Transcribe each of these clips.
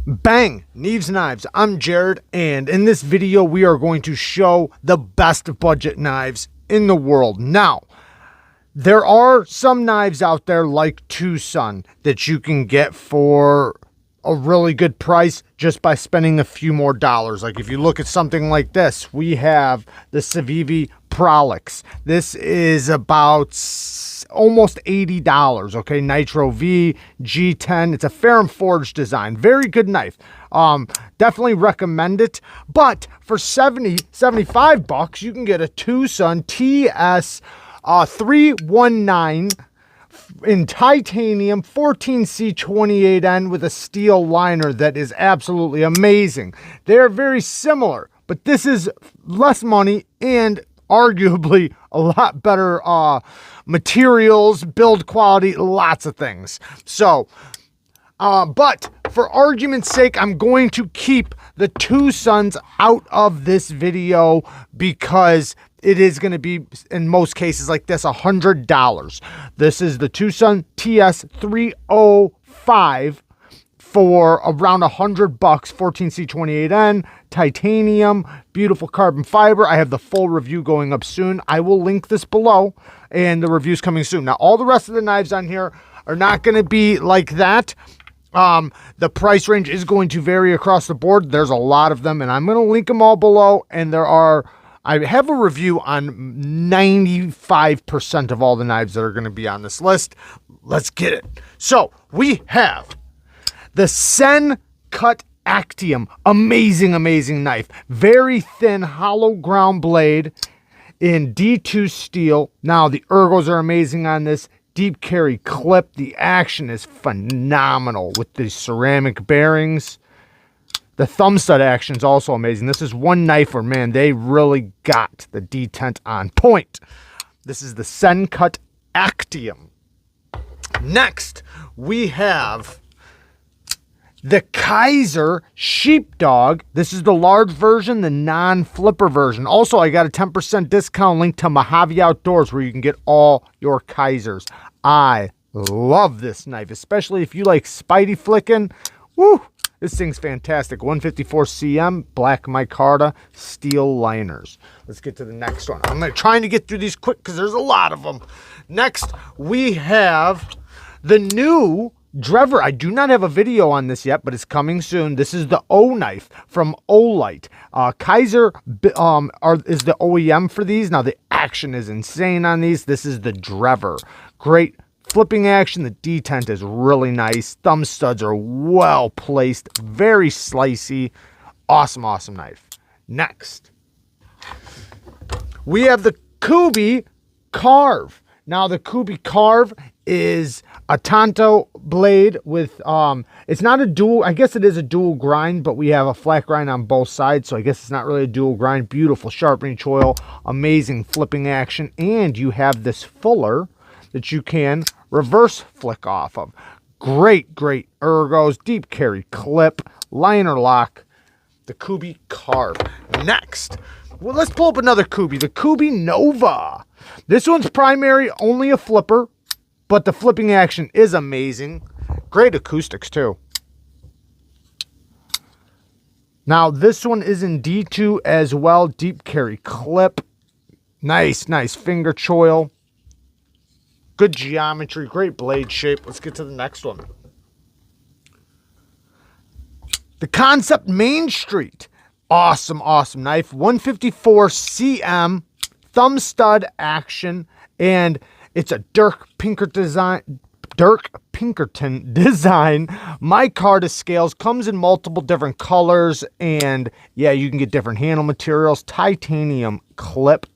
Bang! Neves Knives. I'm Jared, and in this video we are going to show the best budget knives in the world. Now, there are some knives out there like TWOSUN that you can get for a really good price just by spending a few more dollars. Like if you look at something like this, we have the CIVIVI PROLIX. This is about almost $80, okay? Nitro V, G10. It's a FERUM forged design. Very good knife. Definitely recommend it. But for 75 bucks, you can get a TWOSUN TS 319 in titanium 14C28N with a steel liner that is absolutely amazing. They're very similar, but this is less money and arguably a lot better materials, build quality, lots of things. So, but for argument's sake, I'm going to keep the TWOSUNs out of this video because it is going to be, in most cases like this, $100. This is the TWOSUN TS305 for around $100, 14C28N, titanium, beautiful carbon fiber. I have the full review going up soon. I will link this below, and the review's coming soon. Now, all the rest of the knives on here are not going to be like that. The price range is going to vary across the board. There's a lot of them, and I'm going to link them all below, and I have a review on 95% of all the knives that are going to be on this list. Let's get it. So we have the SENCUT ACTIUM. Amazing, amazing knife. Very thin, hollow ground blade in D2 steel. Now, the ergos are amazing on this. Deep carry clip. The action is phenomenal with the ceramic bearings. The thumb stud action is also amazing. This is one knife where, man, they really got the detent on point. This is the SENCUT ACTIUM. Next, we have the Kizer SHEEPDOG. This is the large version, the non-flipper version. Also, I got a 10% discount link to Mojave Outdoors where you can get all your Kizers. I love this knife, especially if you like Spidey flicking. Woo! This thing's fantastic. 154 cm, black micarta, steel liners. Let's get to the next one. I'm trying to get through these quick because there's a lot of them. Next, we have the new DREVER. I do not have a video on this yet, but it's coming soon. This is the O knife from Olight. Kizer is the OEM for these. Now, the action is insane on these. This is the DREVER. Great flipping action. The detent is really nice. Thumb studs are well placed. Very slicey. Awesome, awesome knife. Next, we have the KUBEY CARVE. Now, the KUBEY CARVE is a tanto blade with, it's not a dual, I guess it is a dual grind, but we have a flat grind on both sides, so I guess it's not really a dual grind. Beautiful sharpening choil, amazing flipping action, and you have this fuller that you can reverse flick off of. Great, great ergos, deep carry clip, liner lock, the KUBEY CARVE. Next, well, let's pull up another KUBEY, the KUBEY Nova. This one's primary, only a flipper, but the flipping action is amazing. Great acoustics too. Now, this one is in D2 as well, deep carry clip. Nice, nice finger choil. Good geometry, great blade shape. Let's get to the next one. The KANSEPT Main Street. Awesome, awesome knife. 154 cm, thumb stud action, and it's a Dirk Pinkerton design. Micarta scales, comes in multiple different colors, and yeah, you can get different handle materials. Titanium clip.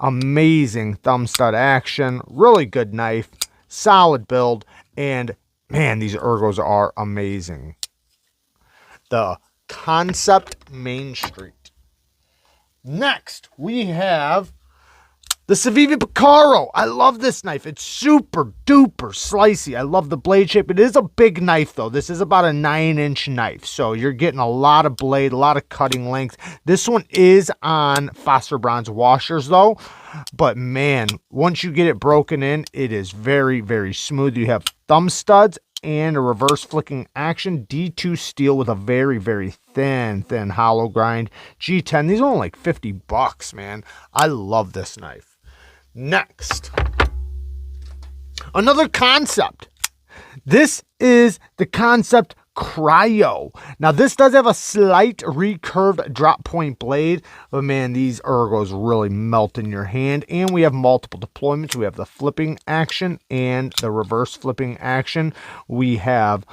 Amazing thumb stud action, really good knife, solid build, and man, these ergos are amazing. The KANSEPT Main Street. Next, we have the CIVIVI Piccaro. I love this knife. It's super duper slicey. I love the blade shape. It is a big knife though. This is about a 9-inch knife. So you're getting a lot of blade, a lot of cutting length. This one is on phosphor bronze washers though. But man, once you get it broken in, it is very, very smooth. You have thumb studs and a reverse flicking action. D2 steel with a very, very thin hollow grind. G10, these are only like 50 bucks, man. I love this knife. Next, another KANSEPT. This is the KANSEPT Cryo. Now this does have a slight recurved drop point blade, but man, these ergos really melt in your hand. And we have multiple deployments. We have the flipping action and the reverse flipping action. We have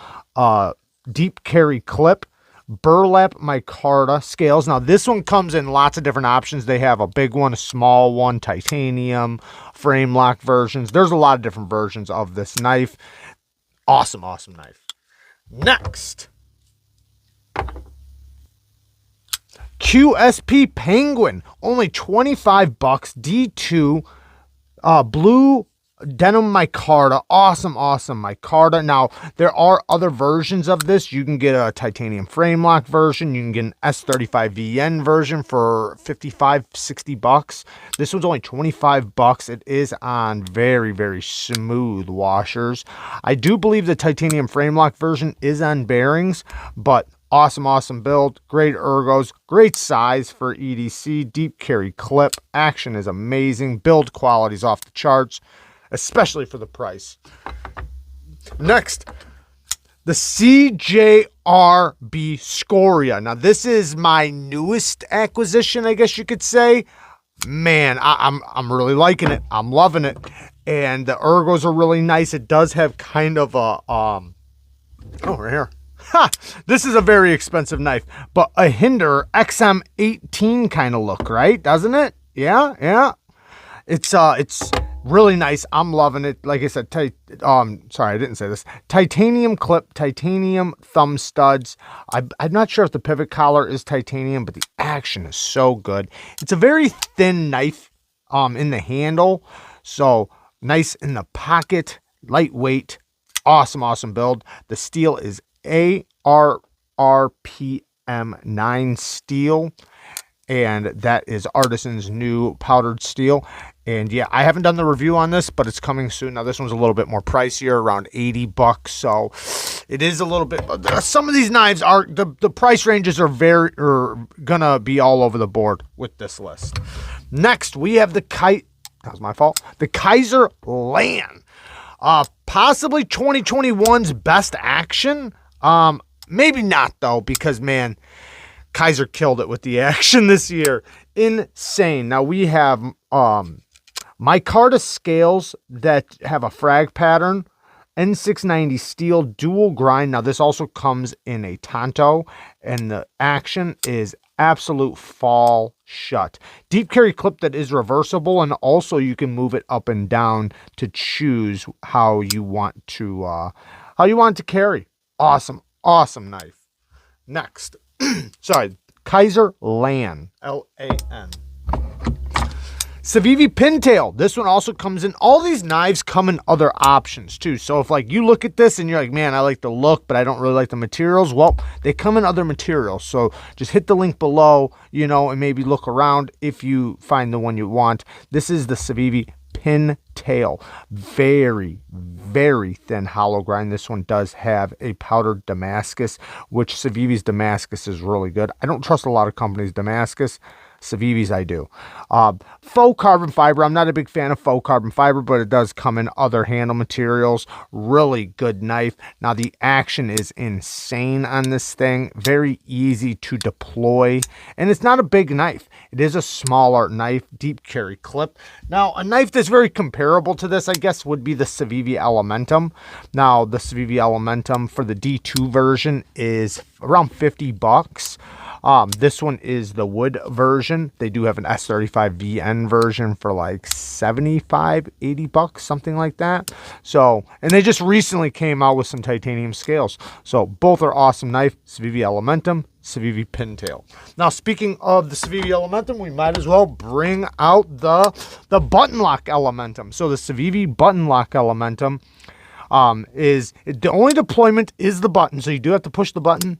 deep carry clip, burlap micarta scales. Now this one comes in lots of different options. They have a big one, a small one, titanium, frame lock versions. There's a lot of different versions of this knife. Awesome, awesome knife. Next, QSP Penguin, only 25 bucks, D2, blue denim micarta, awesome micarta. Now there are other versions of this. You can get a titanium frame lock version, you can get an S35VN version for 55-60 bucks. This one's only 25 bucks. It is on very, very smooth washers. I do believe the titanium frame lock version is on bearings, but awesome build, great ergos, great size for EDC, deep carry clip, action is amazing, build quality is off the charts, especially for the price. Next, the CJRB SCORIA. Now this is my newest acquisition, I guess you could say. Man, I'm really liking it. I'm loving it. And the ergos are really nice. It does have kind of a oh, right here. Ha! This is a very expensive knife, but a Hinder XM18 kind of look, right? Doesn't it? Yeah. It's really nice. I'm loving it. Like I said, sorry, I didn't say this. Titanium clip, titanium thumb studs. I'm not sure if the pivot collar is titanium, but the action is so good. It's a very thin knife in the handle, so nice in the pocket, lightweight, awesome build. The steel is ARRPM9 steel, and that is Artisan's new powdered steel. And yeah, I haven't done the review on this, but it's coming soon. Now this one's a little bit more pricier, around 80 bucks. So it is a little bit, some of these knives are, the price ranges are gonna be all over the board with this list. Next, we have the that was my fault. The Kizer LAN. Possibly 2021's best action. Maybe not though, because man, Kizer killed it with the action this year. Insane. Now we have micarta scales that have a frag pattern, N690 steel dual grind. Now this also comes in a tanto, and the action is absolute fall shut. Deep carry clip that is reversible, and also you can move it up and down to choose how you want to carry. Awesome knife. Next, sorry, Kizer LAN, LAN. CIVIVI pintail. This one also comes in. All these knives come in other options too. So if like you look at this and you're like, man, I like the look, but I don't really like the materials. Well, they come in other materials. So just hit the link below, and maybe look around if you find the one you want. This is the CIVIVI pintail. Very, very thin hollow grind. This one does have a powdered Damascus, which CIVIVI's Damascus is really good. I don't trust a lot of companies' Damascus. CIVIVI's I do. Faux carbon fiber. I'm not a big fan of faux carbon fiber, but it does come in other handle materials. Really good knife. Now the action is insane on this thing. Very easy to deploy, and it's not a big knife. It is a smaller knife, deep carry clip. Now a knife that's very comparable to this, I guess, would be the CIVIVI elementum. Now the CIVIVI elementum for the D2 version is around 50 bucks. This one is the wood version. They do have an S35VN version for like 75, 80 bucks, something like that. So, and they just recently came out with some titanium scales. So both are awesome knife. CIVIVI elementum, CIVIVI pintail. Now, speaking of the CIVIVI elementum, we might as well bring out the button lock elementum. So the CIVIVI button lock elementum is the only deployment is the button. So you do have to push the button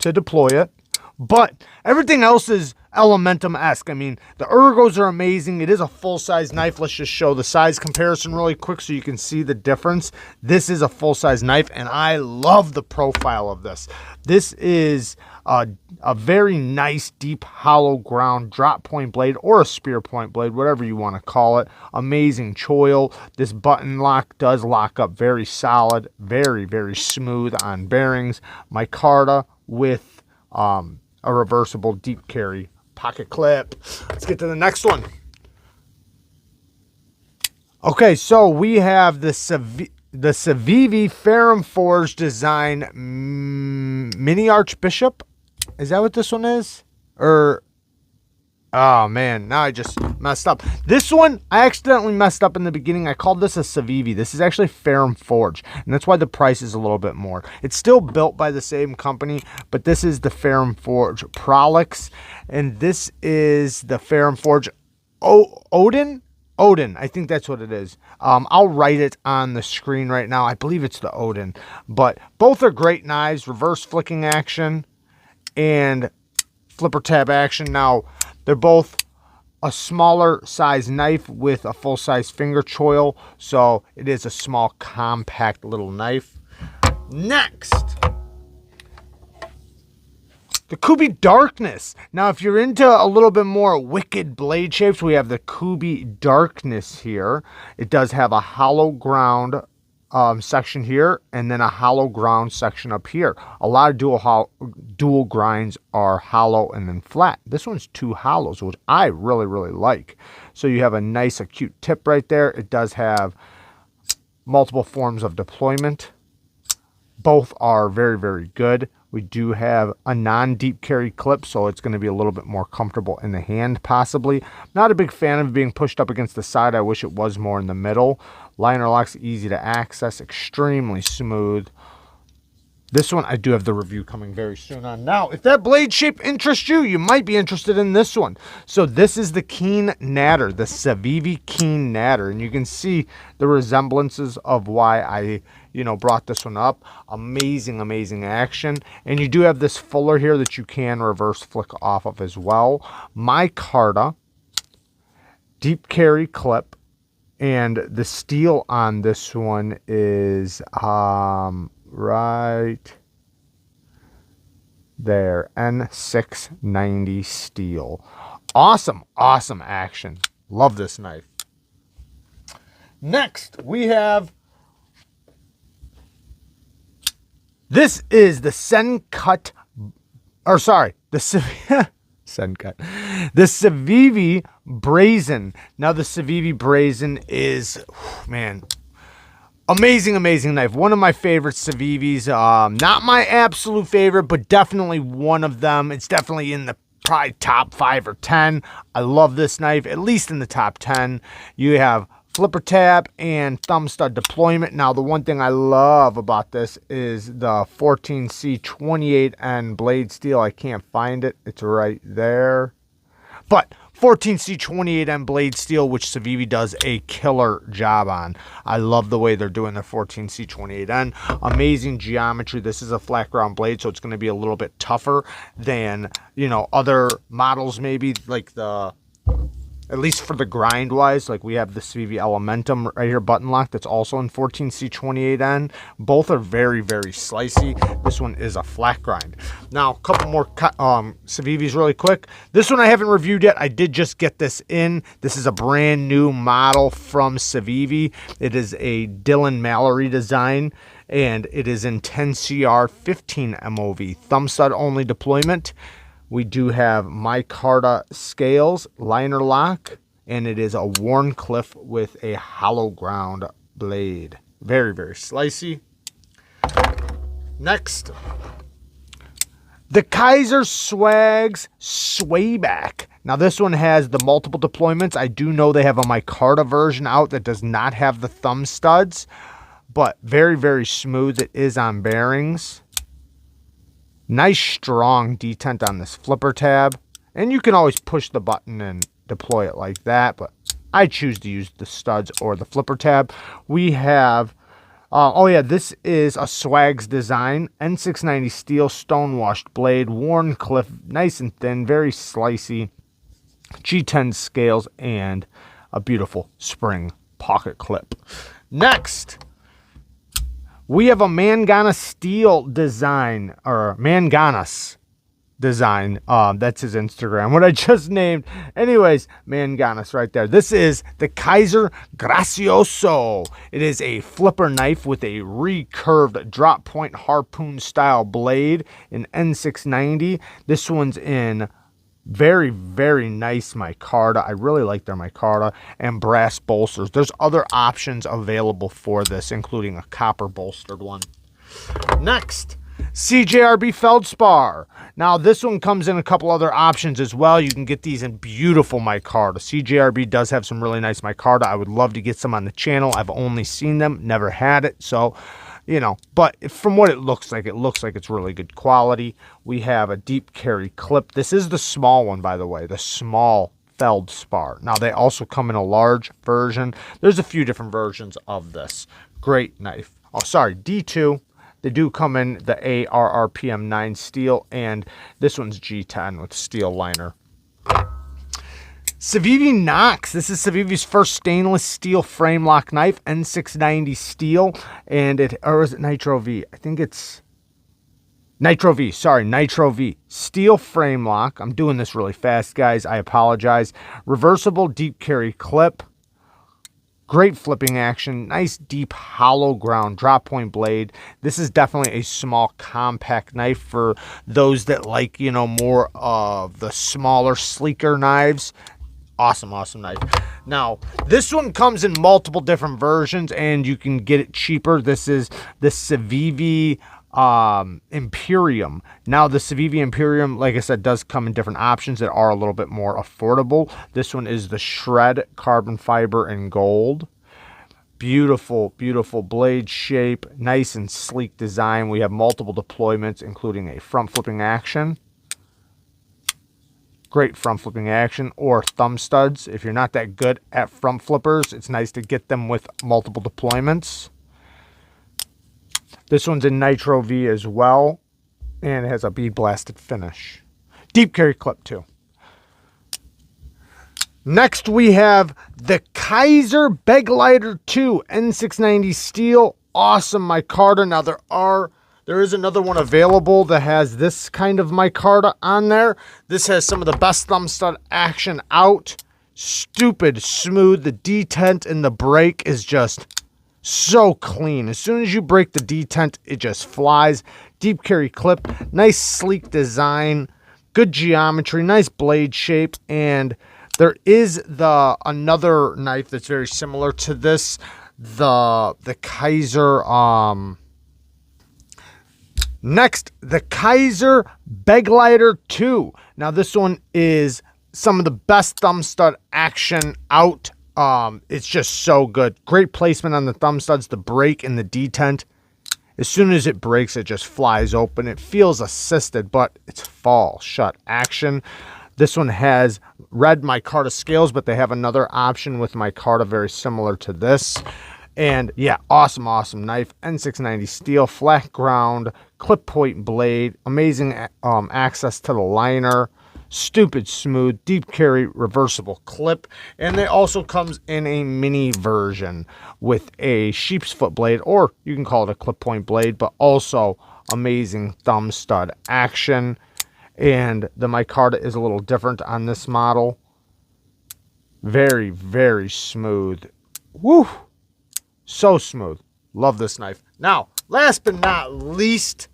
to deploy it. But everything else is elementum-esque. I mean, the ergos are amazing. It is a full-size knife. Let's just show the size comparison really quick so you can see the difference. This is a full-size knife, and I love the profile of this. This is a very nice, deep, hollow ground drop point blade or a spear point blade, whatever you want to call it. Amazing choil. This button lock does lock up very solid, very, very smooth on bearings. Micarta with a reversible deep carry pocket clip. Let's get to the next one. Okay, so we have the CIVIVI FERUM Forge Design Mini Archbishop. Is that what this one is? Or, oh man, now I just messed up. This one, I accidentally messed up in the beginning. I called this a CIVIVI. This is actually FERUM Forge, and that's why the price is a little bit more. It's still built by the same company, but this is the FERUM Forge PROLIX, and this is the FERUM Forge Odin, I think that's what it is. I'll write it on the screen right now. I believe it's the Odin, but both are great knives. Reverse flicking action and flipper tab action. Now, they're both a smaller size knife with a full size finger choil, so it is a small, compact little knife. Next, the KUBEY Darkness. Now, if you're into a little bit more wicked blade shapes, we have the KUBEY Darkness here. It does have a hollow ground section here, and then a hollow ground section up here. A lot of dual grinds are hollow and then flat. This one's two hollows, which I really, really like. So you have a nice acute tip right there. It does have multiple forms of deployment. Both are very, very good. We do have a non-deep carry clip, so it's going to be a little bit more comfortable in the hand, possibly. Not a big fan of being pushed up against the side. I wish it was more in the middle. Liner lock's easy to access, extremely smooth. This one, I do have the review coming very soon on. Now, if that blade shape interests you, you might be interested in this one. So this is the Keen NADDER, the CIVIVI Keen NADDER. And you can see the resemblances of why I, brought this one up. Amazing, amazing action. And you do have this fuller here that you can reverse flick off of as well. Micarta, deep carry clip. And the steel on this one is right there, N690 steel. Awesome, awesome action. Love this knife. Next, we have, this is the SENCUT, or sorry, the SENCUT. The CIVIVI BRAZEN. Now, the CIVIVI BRAZEN is, man, amazing, amazing knife. One of my favorite CIVIVIs. Not my absolute favorite, but definitely one of them. It's definitely in the probably top 5 or 10. I love this knife, at least in the top 10. You have flipper tab and thumb stud deployment. Now, the one thing I love about this is the 14C28N blade steel. I can't find it. It's right there. But 14C28N blade steel, which CIVIVI does a killer job on. I love the way they're doing their 14C28N. Amazing geometry. This is a flat ground blade, so it's going to be a little bit tougher than, other models maybe, like the, at least for the grind wise, like we have the CIVIVI Elementum right here, button lock, that's also in 14C28N. Both are very, very slicey. This one is a flat grind. Now, a couple more CIVIVIs really quick. This one I haven't reviewed yet. I did just get this in. This is a brand new model from CIVIVI. It is a Dylan Mallory design, and it is in 10CR 15 MOV. Thumb stud only deployment. We do have micarta scales, liner lock, and it is a Warncliffe with a hollow ground blade. Very, very slicey. Next, the Kizer Swags Swayback. Now, this one has the multiple deployments. I do know they have a micarta version out that does not have the thumb studs, but very, very smooth. It is on bearings. Nice strong detent on this flipper tab, and you can always push the button and deploy it like that, but I choose to use the studs or the flipper tab. We have Oh yeah, this is a Swags design, N690 steel, stone-washed blade, worn clip, nice and thin, very slicey, G10 scales, and a beautiful spring pocket clip. Next, we have a Mangana steel design, or Manganas design. That's his Instagram, what I just named. Anyways, Manganas right there. This is the Kizer Gracioso. It is a flipper knife with a recurved drop point harpoon style blade in N690. This one's in very, very nice micarta. I really like their micarta and brass bolsters. There's other options available for this, including a copper bolstered one. Next, CJRB feldspar. Now this one comes in a couple other options as well. You can get these in beautiful micarta. CJRB does have some really nice micarta. I would love to get some on the channel. I've only seen them, never had it, so you know, but from what it looks like it's really good quality. We have a deep carry clip. This is the small one, by the way, the small feldspar. Now they also come in a large version. There's a few different versions of this. Great knife. Oh, sorry, D2. They do come in the ARRPM 9 steel, and this one's G10 with steel liner. CIVIVI Nox. This is CIVIVI's first stainless steel frame lock knife, N690 steel, and or is it Nitro V? I think it's Nitro V. Sorry, Nitro V. Steel frame lock. I'm doing this really fast, guys. I apologize. Reversible deep carry clip. Great flipping action. Nice deep hollow ground drop point blade. This is definitely a small compact knife for those that like, you know, more of the smaller, sleeker knives. Awesome knife. Now, this one comes in multiple different versions, and you can get it cheaper. This is the CIVIVI Imperium. Now, the CIVIVI Imperium, like I said, does come in different options that are a little bit more affordable. This one is the shred carbon fiber in gold. Beautiful, beautiful blade shape. Nice and sleek design. We have multiple deployments, including a front flipping action. Great front flipping action, or thumb studs. If you're not that good at front flippers, it's nice to get them with multiple deployments. This one's in Nitro V as well, and it has a bead blasted finish. Deep carry clip too. Next we have the Kizer BEGLEITER 2 N690 steel. Awesome micarta. Now there is another one available that has this kind of micarta on there. This has some of the best thumb stud action out. Stupid smooth. The detent in the break is just so clean. As soon as you break the detent, it just flies. Deep carry clip. Nice sleek design. Good geometry. Nice blade shape. And there is another knife that's very similar to this. The Kizer Next, the Kizer BEGLEITER 2. Now, this one is some of the best thumb stud action out. It's just so good. Great placement on the thumb studs, the break and the detent. As soon as it breaks, it just flies open. It feels assisted, but it's fall shut action. This one has red micarta scales, but they have another option with micarta very similar to this. And yeah, awesome knife. N690 steel, flat ground, clip point blade, amazing access to the liner, stupid smooth, deep carry, reversible clip. And it also comes in a mini version with a sheep's foot blade, or you can call it a clip point blade, but also amazing thumb stud action. And the micarta is a little different on this model. Very, very smooth. Woo! So smooth. Love this knife. Now, last but not least,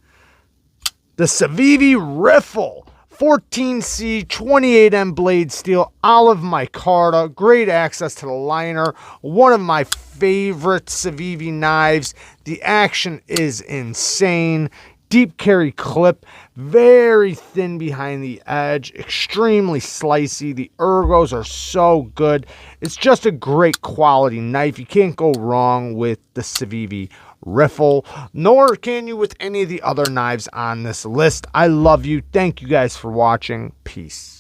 the CIVIVI Riffle 14C 28M blade steel, olive micarta, great access to the liner. One of my favorite CIVIVI knives. The action is insane. Deep carry clip, very thin behind the edge, extremely slicey. The ergos are so good. It's just a great quality knife. You can't go wrong with the CIVIVI Riffle, nor can you with any of the other knives on this list. I love you. Thank you guys for watching. Peace.